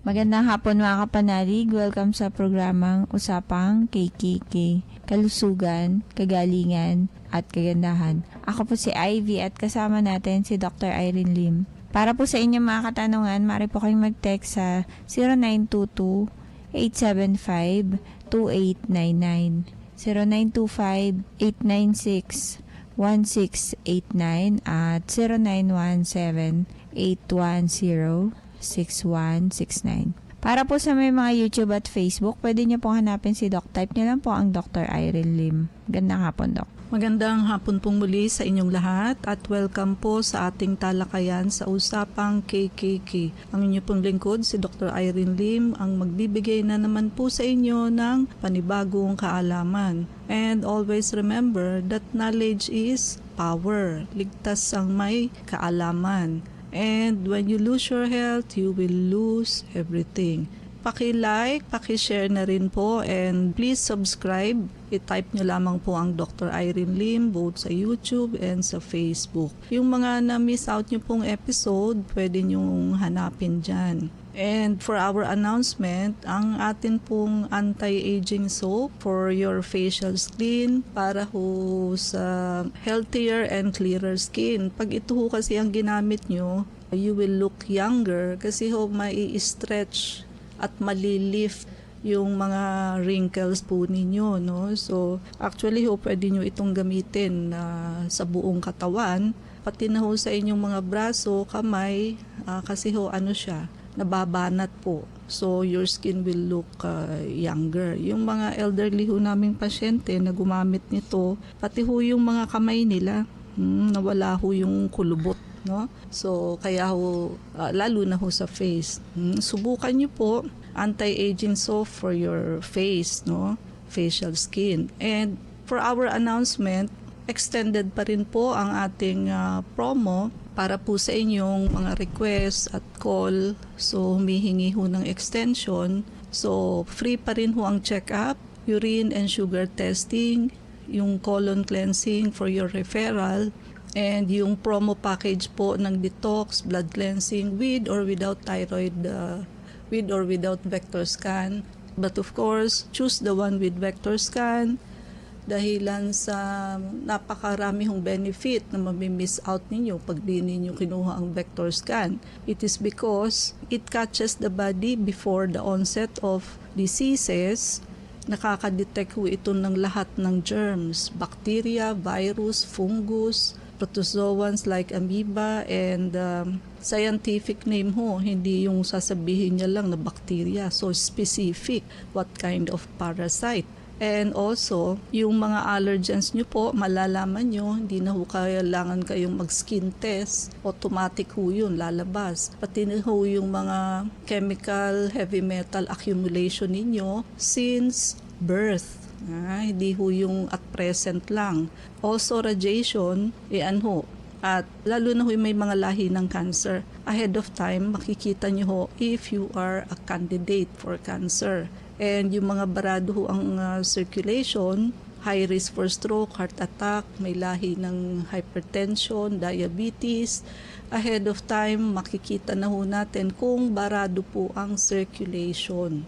Magandang hapon mga kapanalig. Welcome sa programang Usapang KKK. Kalusugan, kagalingan, at kagandahan. Ako po si Ivy at kasama natin si Dr. Irene Lim. Para po sa inyong mga katanungan, maaari po kayong mag-text sa 0922-875-2899, 0925-896-1689 at 0917-810-6169. Para po sa may mga YouTube at Facebook, pwede niyo pong hanapin si Doc. Type niyo lang po ang Dr. Irene Lim. Gandang hapon, Doc. Magandang hapon pong muli sa inyong lahat at welcome po sa ating talakayan sa Usapang KKK. Ang inyo pong lingkod, si Dr. Irene Lim, ang magbibigay na naman po sa inyo ng panibagong kaalaman. And always remember that knowledge is power. Ligtas ang may kaalaman. And when you lose your health, you will lose everything. Paki-like, paki-share na rin po, and please subscribe. I-type nyo lamang po ang Dr. Irene Lim both sa YouTube and sa Facebook. Yung mga na-miss out nyo pong episode, pwede nyong hanapin dyan. And for our announcement, ang atin pong anti-aging soap for your facial skin para ho sa healthier and clearer skin. Pag ito ho kasi ang ginamit nyo, you will look younger kasi ho mai-stretch at malilift yung mga wrinkles po ninyo, no? So, actually ho, pwede nyo itong gamitin sa buong katawan, pati na ho sa inyong mga braso, kamay, kasi ho, siya, nababanat po. So, your skin will look younger. Yung mga elderly ho naming pasyente na gumamit nito, pati ho yung mga kamay nila, nawala ho yung kulubot, no? So, kaya ho, lalo na ho sa face. Subukan nyo po, anti-aging soap for your face, no? Facial skin. And for our announcement, extended pa rin po ang ating promo para po sa inyong mga request at call. So, humihingi ho ng extension. So, free pa rin ho ang check-up, urine and sugar testing, yung colon cleansing for your referral, and yung promo package po ng detox, blood cleansing with or without thyroid, with or without vector scan. But of course, choose the one with vector scan dahilan sa napakarami hong benefit na mamimiss out ninyo pag di ninyo kinuha ang vector scan. It is because it catches the body before the onset of diseases. Nakakadetect ho ito ng lahat ng germs, bacteria, virus, fungus, protozoans like amoeba, and scientific name ho, hindi yung sasabihin niya lang na bacteria. So specific what kind of parasite. And also, yung mga allergens nyo po, malalaman nyo, hindi na ho kailangan kayong mag-skin test. Automatic ho yun, lalabas. Pati na ho yung mga chemical, heavy metal accumulation ninyo since birth. Hindi ho yung at present lang. Also, radiation, ho. At lalo na ho may mga lahi ng cancer. Ahead of time, makikita nyo ho if you are a candidate for cancer. And yung mga barado ho ang circulation, high risk for stroke, heart attack, may lahi ng hypertension, diabetes. Ahead of time, makikita na ho natin kung barado po ang circulation,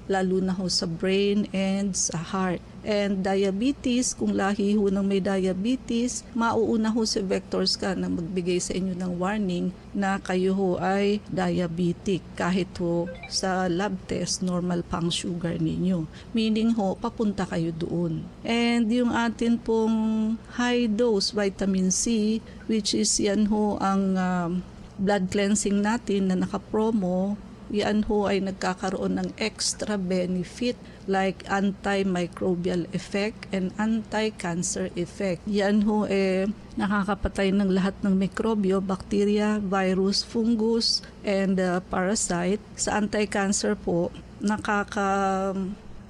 lalo na ho sa brain and sa heart. And diabetes, kung lahi ho ng may diabetes, mauuna ho si vector scan na magbigay sa inyo ng warning na kayo ho ay diabetic. Kahit ho sa lab test, normal pang sugar ninyo. Meaning ho, papunta kayo doon. And yung atin pong high dose vitamin C, which is yan ho ang blood cleansing natin na nakapromo, yan ho ay nagkakaroon ng extra benefit like antimicrobial effect and anti-cancer effect. Yan ho nakakapatay ng lahat ng mikrobyo, bacteria, virus, fungus, and parasite. Sa anti-cancer po,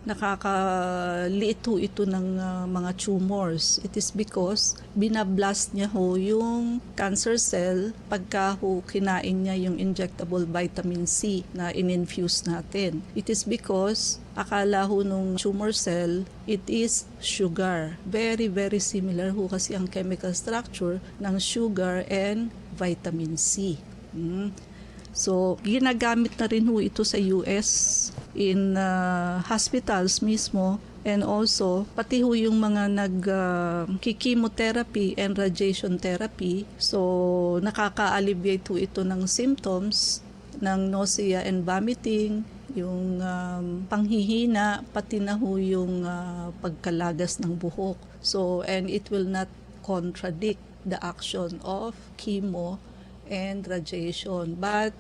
nakakaliit ho ito ng mga tumors. It is because binablast niya ho yung cancer cell pagka ho kinain niya yung injectable vitamin C na in-infuse natin. It is because akala ho nung tumor cell, it is sugar. Very, very similar ho kasi ang chemical structure ng sugar and vitamin C. So, ginagamit na rin ho ito sa US in hospitals mismo, and also pati ho yung mga chemotherapy and radiation therapy. So, nakaka-alleviate ho ito ng symptoms ng nausea and vomiting, yung panghihina, pati na ho yung pagkalagas ng buhok. So, and it will not contradict the action of chemo and radiation. But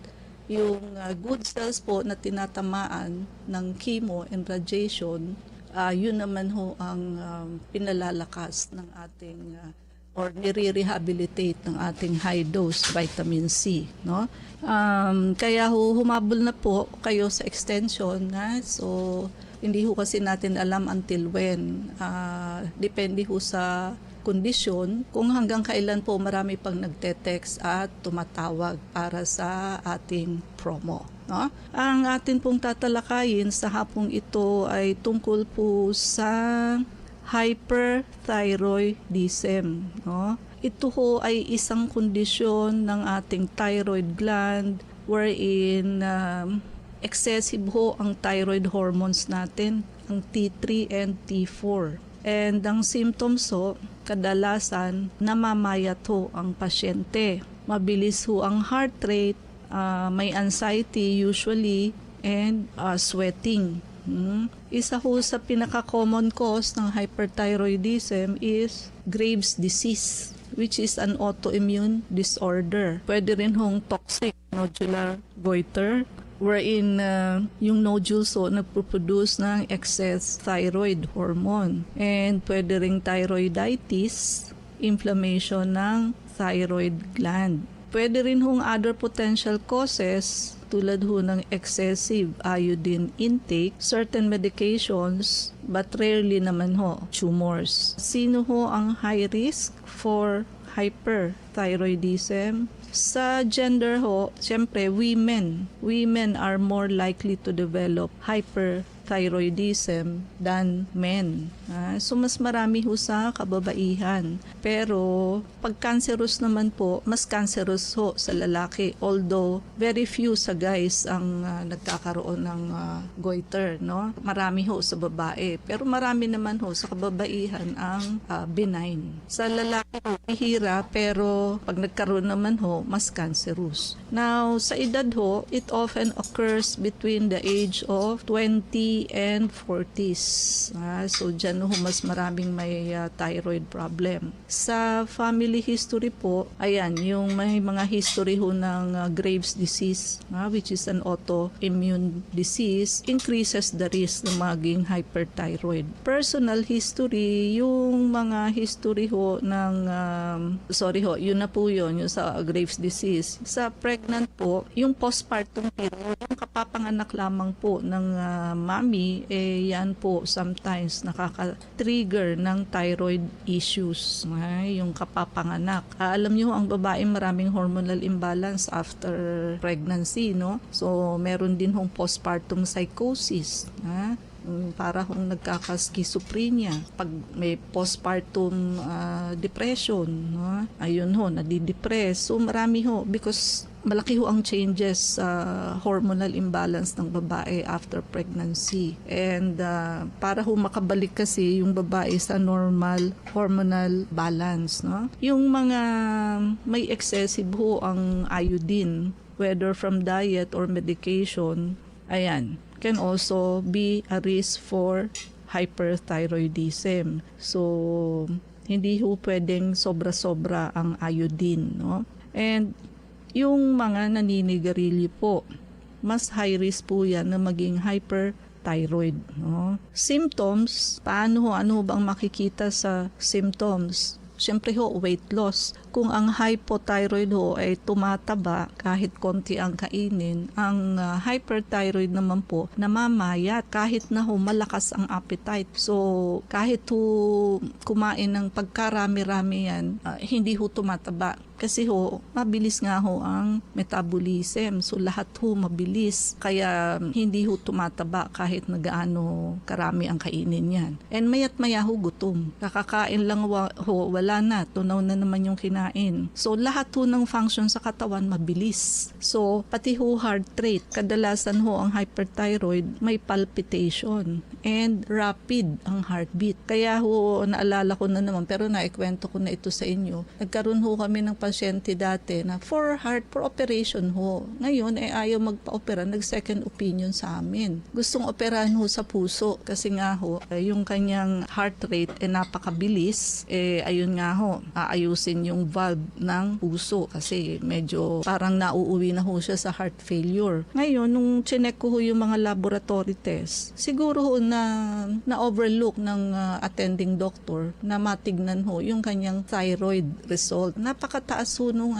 yung good cells po na tinatamaan ng chemo and radiation, yun naman ho ang pinalalakas ng ating or nire-rehabilitate ng ating high dose vitamin C, no? Kaya humabol na po kayo sa extension, so hindi ho kasi natin alam until when. Depende ho sa kondisyon kung hanggang kailan po marami pang nagte-text at tumatawag para sa ating promo, no? Ang atin pong tatalakayin sa hapong ito ay tungkol po sa hyperthyroidism, no? Ito ho ay isang kondisyon ng ating thyroid gland wherein excessive ho ang thyroid hormones natin, ang T3 and T4. And ang symptoms ho, kadalasan namamayat ho ang pasyente. Mabilis ho ang heart rate, may anxiety usually, and sweating. Isa ho sa pinaka-common cause ng hyperthyroidism is Graves' disease, which is an autoimmune disorder. Pwede rin hong toxic nodular goiter, wherein yung nodules so nagpo-produce ng excess thyroid hormone. And pwede ring thyroiditis, inflammation ng thyroid gland. Pwede rin hong other potential causes tulad ho ng excessive iodine intake, certain medications, but rarely naman ho tumors. Sino ho ang high risk for hyperthyroidism? Sa gender ho, siyempre women. Women are more likely to develop hyperthyroidism than men. So mas marami ho sa kababaihan. Pero pag cancerous naman po, mas cancerous ho sa lalaki. Although very few sa guys ang nagkakaroon ng goiter, no? Marami ho sa babae. Pero marami naman ho sa kababaihan ang benign. Sa lalaki ho, bihira, pero pag nagkaroon naman ho, mas cancerous. Now, sa edad ho, it often occurs between the age of 20 and 40s. So, dyan ho mas maraming may thyroid problem. Sa family history po, ayan, yung may mga history ho ng Graves' disease, which is an autoimmune disease, increases the risk na maging hyperthyroid. Personal history, yung mga history ho ng, yun na po yun, yung sa Graves' disease. Sa pregnant po, yung postpartum period, yung kapapanganak lamang po ng mommy, yan po sometimes nakaka-trigger ng thyroid issues, yung kapapanganak. Alam niyo ang babae maraming hormonal imbalance after pregnancy, no? So meron din hong postpartum psychosis, para kung nagkaka-schizophrenia, pag may postpartum depression, no? Ayun ho, nadidepress. So marami ho, because malaki ho ang changes sa hormonal imbalance ng babae after pregnancy. And para ho makabalik kasi yung babae sa normal hormonal balance, no? Yung mga may excessive ho ang iodine, whether from diet or medication, ayan, can also be a risk for hyperthyroidism. So, hindi ho pwedeng sobra-sobra ang iodine, no? And yung mga naninigarilyo po, mas high risk po yan na maging hyperthyroid, no? Symptoms, ano bang makikita sa symptoms? Siyempre ho, weight loss. Kung ang hypothyroid ho ay tumataba kahit konti ang kainin, ang hyperthyroid naman po namamayat kahit na ho malakas ang appetite. So kahit ho kumain ng pagkarami-rami yan, hindi ho tumataba. Kasi ho, mabilis nga ho ang metabolism. So lahat ho mabilis. Kaya hindi ho tumataba kahit na gaano karami ang kainin yan. And mayat maya ho gutom. Kakakain lang ho, wala na. Tunaw na naman yung kinain kinain. So lahat ho ng function sa katawan mabilis. So pati ho heart rate, kadalasan ho ang hyperthyroid may palpitation and rapid ang heartbeat. Kaya ho naalala ko na naman, pero naikwento ko na ito sa inyo. Nagkaroon ho kami ng pasyente dati na for operation ho. Ngayon ayaw magpa-opera, nag-second opinion sa amin. Gustong operahan ho sa puso kasi nga ho yung kanyang heart rate napakabilis. Ayun nga ho, aayusin yung valve ng puso kasi medyo parang nauuwi na ho siya sa heart failure. Ngayon, nung chinek ko ho yung mga laboratory test, siguro ho na overlook ng attending doctor na matignan ho yung kanyang thyroid result. Napakataas ho nung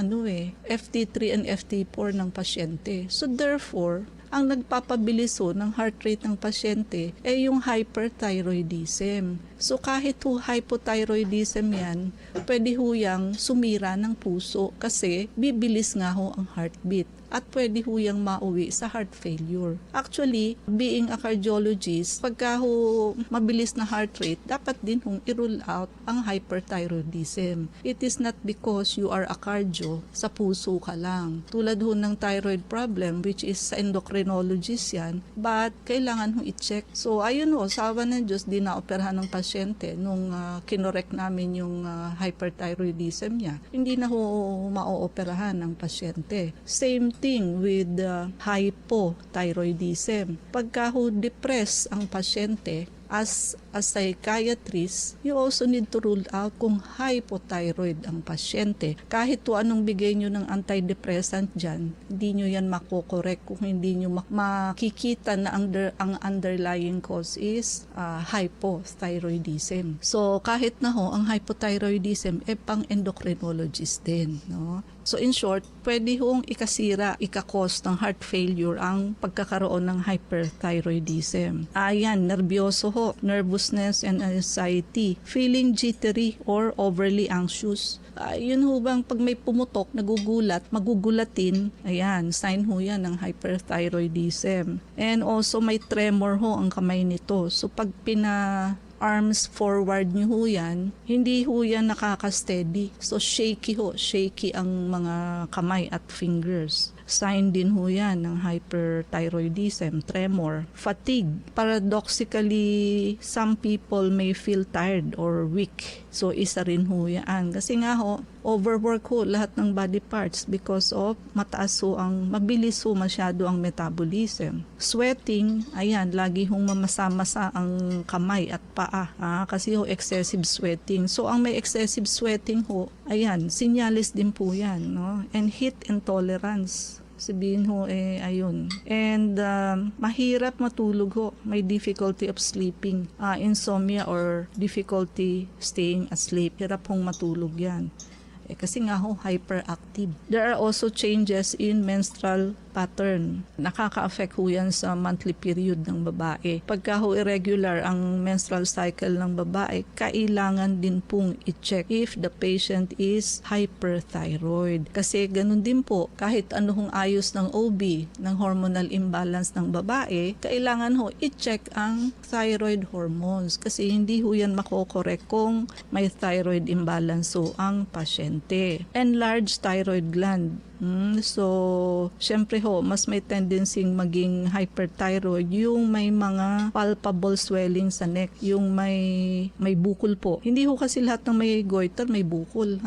FT3 and FT4 ng pasyente. So therefore, ang nagpapabilis ho ng heart rate ng pasyente ay yung hyperthyroidism. So kahit ho hypothyroidism yan, pwede ho yang sumira ng puso kasi bibilis nga ho ang heartbeat at pwede ho yang mauwi sa heart failure. Actually, being a cardiologist, pagka ho mabilis na heart rate, dapat din hong i-rule out ang hyperthyroidism. It is not because you are a cardio, sa puso ka lang. Tulad ho ng thyroid problem, which is sa endocrinologist yan, but kailangan ho i-check. So ayun ho, sawa ng Diyos, di na-operahan ng pasyente nung kinorek namin yung hyperthyroidism niya. Hindi na ho ma-operahan ng pasyente. Same thing with hypothyroidism. Pagka ho depressed ang pasyente, as a psychiatrist, you also need to rule out kung hypothyroid ang pasyente. Kahit to anong bigay nyo ng antidepressant dyan, hindi nyo yan makokorek kung hindi nyo makikita na ang underlying cause is hypothyroidism. So kahit na ho, ang hypothyroidism pang endocrinologist din. No? So in short, pwede hong ikasira, ikakos ng heart failure ang pagkakaroon ng hyperthyroidism. Ayan, nervyoso ho, nervousness and anxiety, feeling jittery or overly anxious. Yun ho bang pag may pumutok, nagugulat, magugulatin, ayan, sign ho yan ng hyperthyroidism. And also may tremor ho ang kamay nito. So pag arms forward nyo ho yan, hindi ho yan nakaka-steady. So shaky ho, shaky ang mga kamay at fingers. Sign din ho yan ng hyperthyroidism, tremor, fatigue. Paradoxically, some people may feel tired or weak. So isa rin ho yan. Kasi nga ho, overwork ho lahat ng body parts because of mataas ho mabilis ho masyado ang metabolism. Sweating, ayan, lagi hong mamasa-masa ang kamay at paa. Kasi ho, excessive sweating. So ang may excessive sweating ho, ayan, sinyalis din po yan. No? And heat intolerance. Sabihin ho, ayun. And mahirap matulog ho. May difficulty of sleeping. Insomnia or difficulty staying asleep. Hirap hong matulog yan. Kasi nga ho, hyperactive. There are also changes in menstrual pattern. Nakaka-affect ho yan sa monthly period ng babae. Pagka ho irregular ang menstrual cycle ng babae, kailangan din pong i-check if the patient is hyperthyroid. Kasi ganun din po, kahit ano hong ayos ng OB, ng hormonal imbalance ng babae, kailangan ho i-check ang thyroid hormones. Kasi hindi ho yan makokorek kung may thyroid imbalance ho ang pasyente. Enlarged thyroid gland. So, syempre ho, mas may tendency maging hyperthyroid yung may mga palpable swelling sa neck, yung may bukol po. Hindi ho kasi lahat ng may goiter may bukol.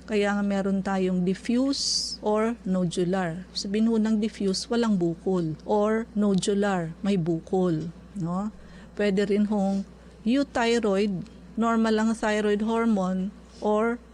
Kaya nga meron tayong diffuse or nodular. Sabihin ho ng diffuse, walang bukol. Or nodular, may bukol. No? Pwede rin hong euthyroid, normal lang thyroid hormone,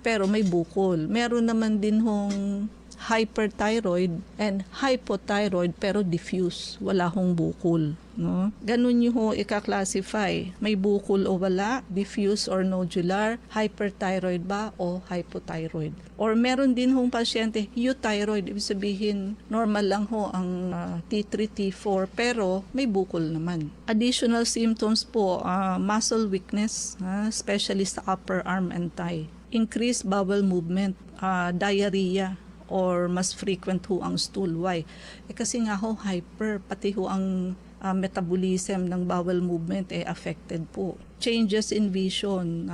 pero may bukol. Meron naman din hong hyperthyroid and hypothyroid pero diffuse, wala hong bukol. No? Ganun nyo ho i-classify. May bukol o wala, diffuse or nodular, hyperthyroid ba o hypothyroid. Or meron din hong pasyente, euthyroid, ibig sabihin normal lang ho ang T3, T4 pero may bukol naman. Additional symptoms po, muscle weakness, especially sa upper arm and thigh. Increased bowel movement, diarrhea, or mas frequent ho ang stool. Why? Kasi nga ho, hyper, pati ho ang metabolism ng bowel movement affected po. Changes in vision,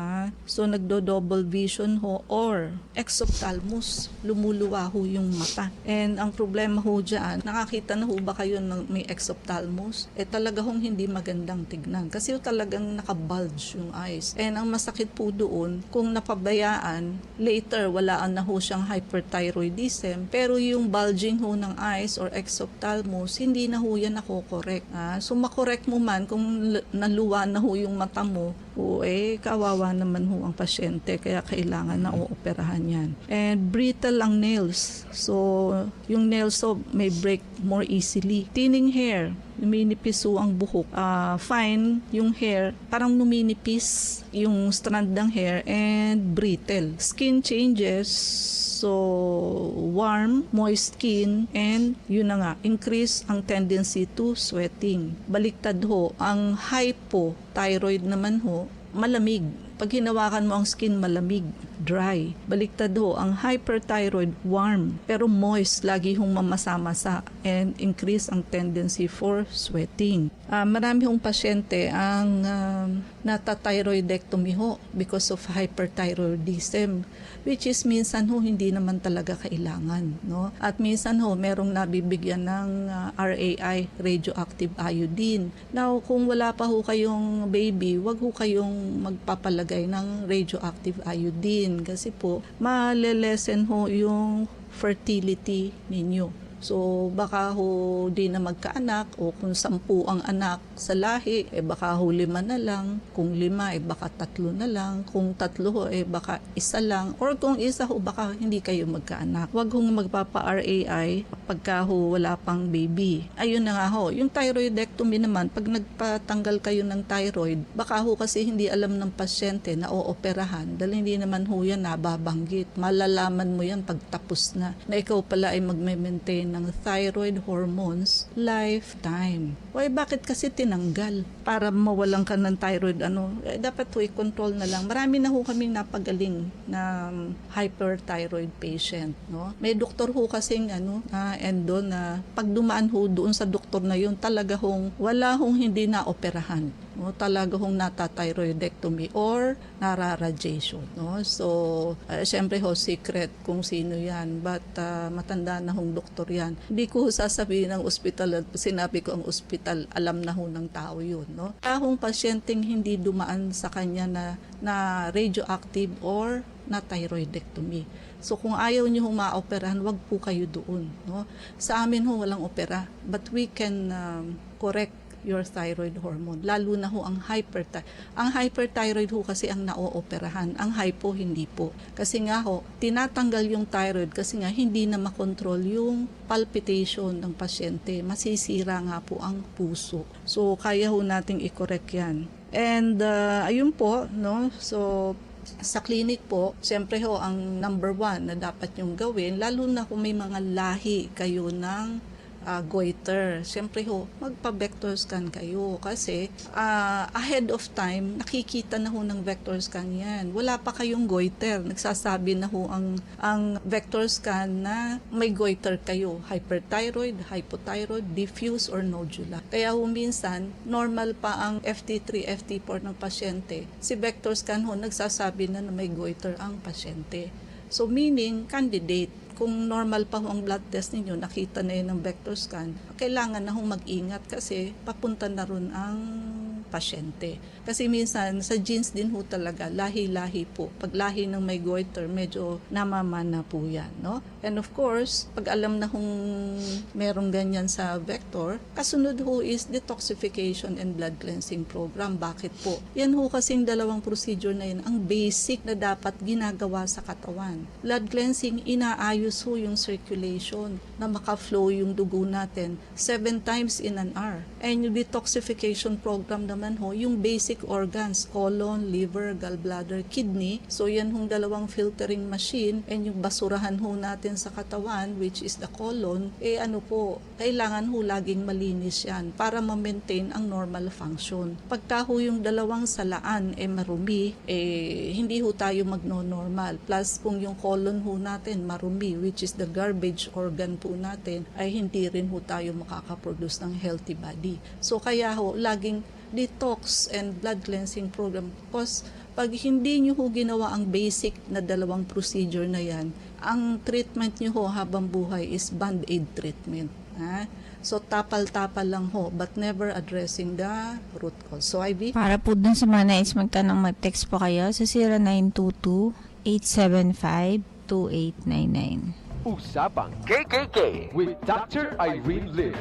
so nagdo-double vision ho or exophthalmos, lumuluwa ho yung mata. And ang problema ho dyan, nakakita na ho ba kayo ng may exophthalmos? Talaga hong hindi magandang tignan kasi talagang nakabulge yung eyes. And ang masakit po doon, kung napabayaan, later walaan na ho siyang hyperthyroidism, pero yung bulging ho ng eyes or exophthalmos, hindi na ho yan nakokorek. So makorek mo man kung naluwa na ho yung mata mo, kawawa naman ho ang pasyente, kaya kailangan na ooperahan yan. And brittle ang nails. So, yung nails may break more easily. Thinning hair, numinipis ho ang buhok. Fine yung hair, parang numinipis yung strand ng hair, and brittle. Skin changes, so warm, moist skin, and yun na nga, increase ang tendency to sweating. Baliktad ho, ang hypothyroid naman ho, malamig. Pag hinawakan mo ang skin, malamig, dry. Baliktad ho, ang hyperthyroid, warm, pero moist, lagi hong mamasa-masa, and increase ang tendency for sweating. Marami hong pasyente ang nata-thyroidectomy ho because of hyperthyroidism, which is minsan ho hindi naman talaga kailangan, no? At minsan ho merong nabibigyan ng RAI, radioactive iodine. Now, kung wala pa ho kayong baby, wag ho kayong magpapalagay ng radioactive iodine kasi po malelesen ho yung fertility ninyo. So, baka ho di na magkaanak, o kung 10 ang anak sa lahi, baka ho 5 na lang. Kung 5, baka 3 na lang. Kung 3 ho, baka 1 lang. Or kung 1 ho, baka hindi kayo magkaanak. Huwag hong magpapa-RAI pagka ho wala pang baby. Ayun na nga ho. Yung thyroidectomy naman, pag nagpatanggal kayo ng thyroid, baka ho kasi hindi alam ng pasyente na ooperahan dahil hindi naman ho yan nababanggit. Malalaman mo yan pag tapos na ikaw pala ay magme-maintain ng thyroid hormones lifetime. Bakit kasi tinanggal? Para mawalan ka ng thyroid, dapat ho i-control na lang. Marami na ho kaming napagaling na hyperthyroid patient, no? May doktor ho kasing endo na pag dumaan ho doon sa doktor na yun, talaga hong wala hong hindi na operahan. No, talaga hong nata-thyroidectomy or nara-radiation, no? So, syempre ho, secret kung sino yan, but matanda na hong doktor yan. Hindi ko sasabihin ng ospital, sinabi ko ang ospital, alam na ho ng tao yun, no? Kahong pasyenteng hindi dumaan sa kanya na radioactive or na thyroidectomy. So, kung ayaw niyo hong maoperahan, wag po kayo doon, no? Sa amin ho, walang opera, but we can correct your thyroid hormone. Lalo na ho ang hyperthyroid. Ang hyperthyroid ho kasi ang naooperahan. Ang hypo, hindi po. Kasi nga ho, tinatanggal yung thyroid kasi nga hindi na makontrol yung palpitation ng pasyente. Masisira nga po ang puso. So, kaya ho nating i-correct yan. And, ayun po, no? So, sa clinic po, siyempre ho, ang number 1 na dapat yung gawin, lalo na kung may mga lahi kayo ng goiter. Siyempre ho, magpa-vector scan kayo kasi ahead of time, nakikita na ho ng vector scan yan. Wala pa kayong goiter. Nagsasabi na ho ang vector scan na may goiter kayo. Hyperthyroid, hypothyroid, diffuse or nodular. Kaya ho minsan, normal pa ang FT3, FT4 ng pasyente. Si vector scan ho, nagsasabi na may goiter ang pasyente. So meaning, candidate. Kung normal pa ang blood test ninyo, nakita na yun ng vector scan, kailangan na hong mag-ingat kasi papunta na rin ang pasyente. Kasi minsan, sa genes din ho talaga, lahi-lahi po. Pag lahi ng may goiter, medyo namamana po yan, no? And of course, pag alam na hong merong ganyan sa vector, kasunod ho is detoxification and blood cleansing program. Bakit po? Yan ho kasing 2 procedure na yun, ang basic na dapat ginagawa sa katawan. Blood cleansing, inaayos ho yung circulation na maka-flow yung dugo natin 7 times in an hour. And yung detoxification program naman naman ho, yung basic organs, colon, liver, gallbladder, kidney. So yan hong dalawang filtering machine, and yung basurahan ho natin sa katawan, which is the colon, kailangan ho laging malinis yan para ma-maintain ang normal function. Pagka ho yung dalawang salaan marumi, hindi ho tayo magno-normal. Plus kung yung colon ho natin marumi, which is the garbage organ po natin, ay hindi rin ho tayo makakaproduce ng healthy body. So kaya ho, laging detox and blood cleansing program. Because pag hindi nyo ho ginawa ang basic na dalawang procedure na yan, ang treatment nyo ho habang buhay is band-aid treatment. So tapal-tapal lang ho, but never addressing the root cause. So Ivy? Para po dun sa mga nais magtanong, mag-text po kayo sa 0922-875-2899. Usapang KKK with Dr. Irene Lim.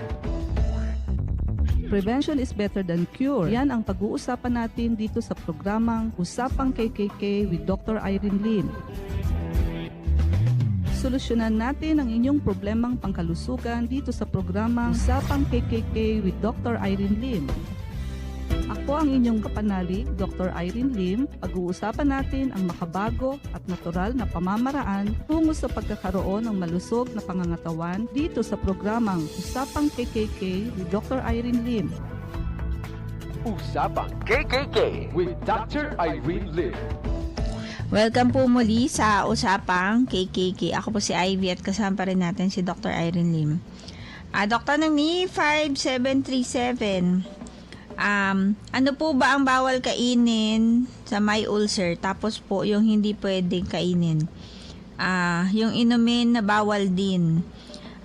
Prevention is better than cure. Yan ang pag-uusapan natin dito sa programang Usapang KKK with Dr. Irene Lim. Solusyonan natin ang inyong problemang pangkalusugan dito sa programang Usapang KKK with Dr. Irene Lim. Ako ang inyong kapanalig, Dr. Irene Lim. Pag-uusapan natin ang makabago at natural na pamamaraan tungo sa pagkakaroon ng malusog na pangangatawan dito sa programang Usapang KKK with Dr. Irene Lim. Usapang KKK with Dr. Irene Lim. Welcome po muli sa Usapang KKK. Ako po si Ivy at kasama pa rin natin si Dr. Irene Lim. Doktor ng ni 5737. Ano po ba ang bawal kainin sa may ulcer? Tapos po yung hindi pwedeng kainin. Yung inumin na bawal din.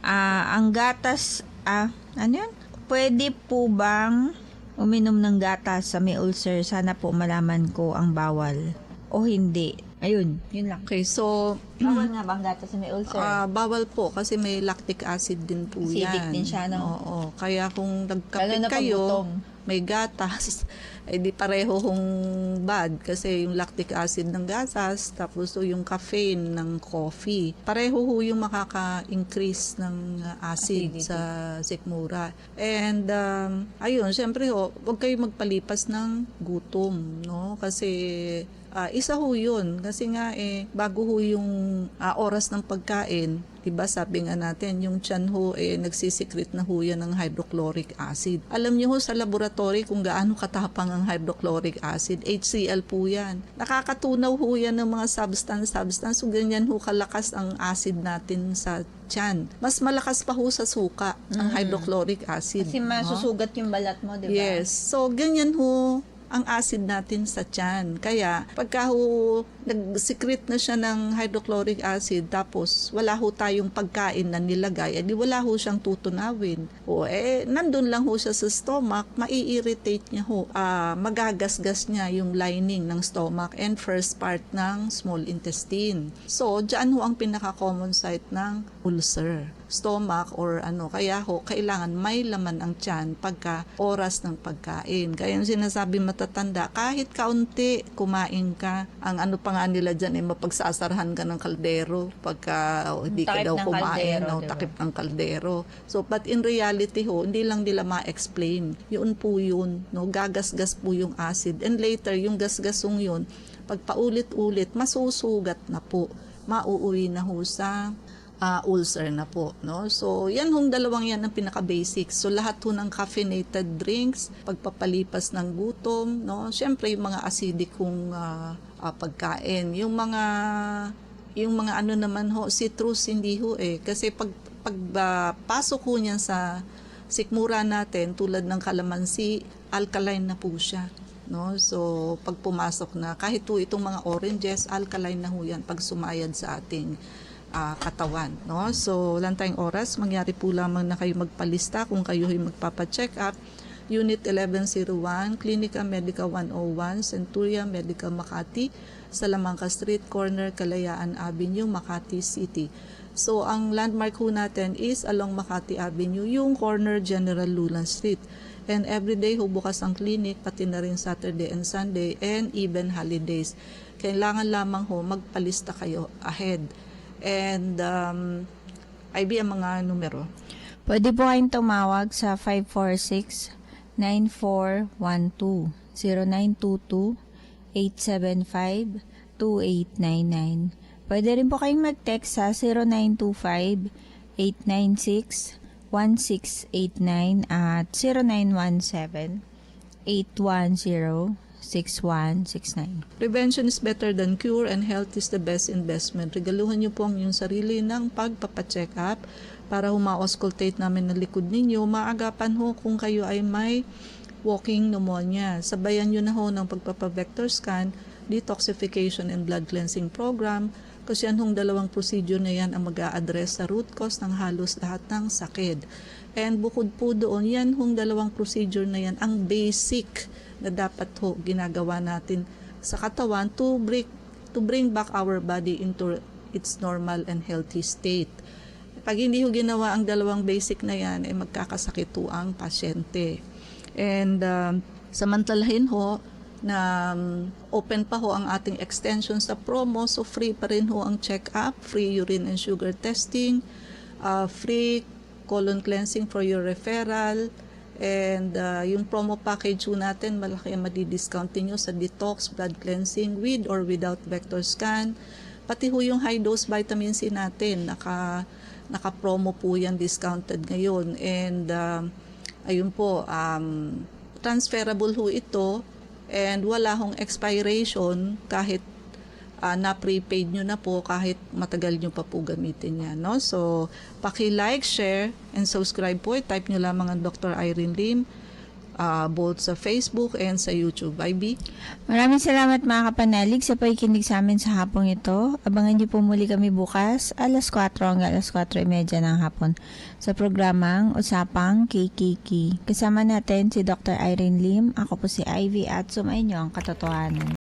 Ang gatas, ano yun? Pwede po bang uminom ng gatas sa may ulcer? Sana po malaman ko ang bawal o hindi. Ayun, yun lang. Okay, so Bawal nga ba ang gatas sa may ulcer? bawal po kasi may lactic acid din po yan. Acidic din siya, no? Oo, kaya kung Lalo nagkape na pag kayo, gutom. may gatas, di pareho hong bad kasi yung lactic acid ng gatas tapos yung caffeine ng coffee. Pareho ho yung makaka-increase ng acid Acidity sa sikmura. And ayun, syempre ho, huwag kayo magpalipas ng gutom, no? Kasi isa ho yun. Kasi nga bago ho yung oras ng pagkain, diba sabi nga natin, yung tiyan ho nagsisikret na ho yan ng hydrochloric acid. Alam niyo ho sa laboratory kung gaano katapang ang hydrochloric acid, HCl po yan. Nakakatunaw ho yan ng mga substance. So ganyan ho kalakas ang acid natin sa tiyan. Mas malakas pa ho sa suka ang hydrochloric acid. Kasi masusugat yung balat mo, di ba? Yes. So, ganyan ho ang acid natin sa tiyan. Kaya, pagka ho, nag-secrete na siya ng hydrochloric acid, tapos wala ho tayong pagkain na nilagay, edi wala ho siyang tutunawin. O, nandun lang ho siya sa stomach, mai-irritate niya ho. Magagasgas niya yung lining ng stomach and first part ng small intestine. So, dyan ho ang pinaka-common site ng ulcer. Stomach or kaya ho, kailangan may laman ang tiyan pagka oras ng pagkain. Kaya yung sinasabi matatanda, kahit kaunti kumain ka, ang pa nga nila dyan mapagsasarahan ka ng kaldero pagka hindi ka daw kumain, diba? takip ng kaldero. So, but in reality ho, hindi lang nila ma-explain. Yun po yun, no? Gagasgas po yung acid. And later, yung gasgasong yun, pag paulit-ulit, masusugat na po. Mauuwi na ho sa ulcer na po, no? So, yan hong dalawang yan ang pinaka-basic. So, lahat ho ng caffeinated drinks, pagpapalipas ng gutom, no? Siyempre, yung mga acidic kong pagkain. Yung mga naman ho, citrus, hindi ho Kasi pasok ho niyan sa sikmura natin, tulad ng kalamansi, alkaline na po siya. No? So, pag pumasok na, kahit ho itong mga oranges, alkaline na ho yan pag sumayad sa ating katawan, no? So, wala tayong oras. Mangyari po lamang na kayo magpalista kung kayo ay magpapacheck up. Unit 1101, Clinica Medica 101, Centuria Medical Makati, Salamanca Street, Corner, Kalayaan Avenue, Makati City. So, ang landmark ho natin is along Makati Avenue, yung corner General Luna Street. And everyday ho bukas ang clinic, pati na rin Saturday and Sunday, and even holidays. Kailangan lamang ho magpalista kayo ahead. And IB ang mga numero. Pwede po kayong tumawag sa 0922-875-2899. Pwede rin po kayong mag-text sa 0925-896-1689 at 0917-810-6169. Prevention is better than cure and health is the best investment. Regaluhan niyo po ang inyong sarili ng pagpapacheck up para ma-auscultate namin ng likod ninyo. Maagapan ho kung kayo ay may walking pneumonia. Sabayan nyo na ho ng pagpapavector scan, detoxification and blood cleansing program kasi yan hong dalawang procedure na yan ang mag-a-address sa root cause ng halos lahat ng sakit. And bukod po doon, yan hong dalawang procedure na yan ang basic na dapat ho ginagawa natin sa katawan to bring back our body into its normal and healthy state. Pag hindi ho ginawa ang dalawang basic na yan, ay magkakasakit ho ang pasyente. And samantalahin ho na open pa ho ang ating extension sa promo, so free pa rin ho ang check-up, free urine and sugar testing, free colon cleansing for your referral, and yung promo package ho natin, malaki ang madi-discount nyo sa detox, blood cleansing with or without vector scan, pati ho yung high dose vitamin C natin, naka-promo po yan, discounted ngayon, and ayun po, transferable ho ito, and wala hong expiration kahit na prepaid nyo na po, kahit matagal nyo pa po gamitin yan, no? So, paki-like, share, and subscribe po. Type nyo lamang ang Dr. Irene Lim, both sa Facebook and sa YouTube. IB? Maraming salamat mga kapanalig sa pakikinig sa amin sa hapong ito. Abangan niyo po muli kami bukas, alas 4 hanggang alas 4:30 ng hapon sa programang Usapang KKK. Kasama natin si Dr. Irene Lim, ako po si Ivy at sumayin niyo ang katotohanan.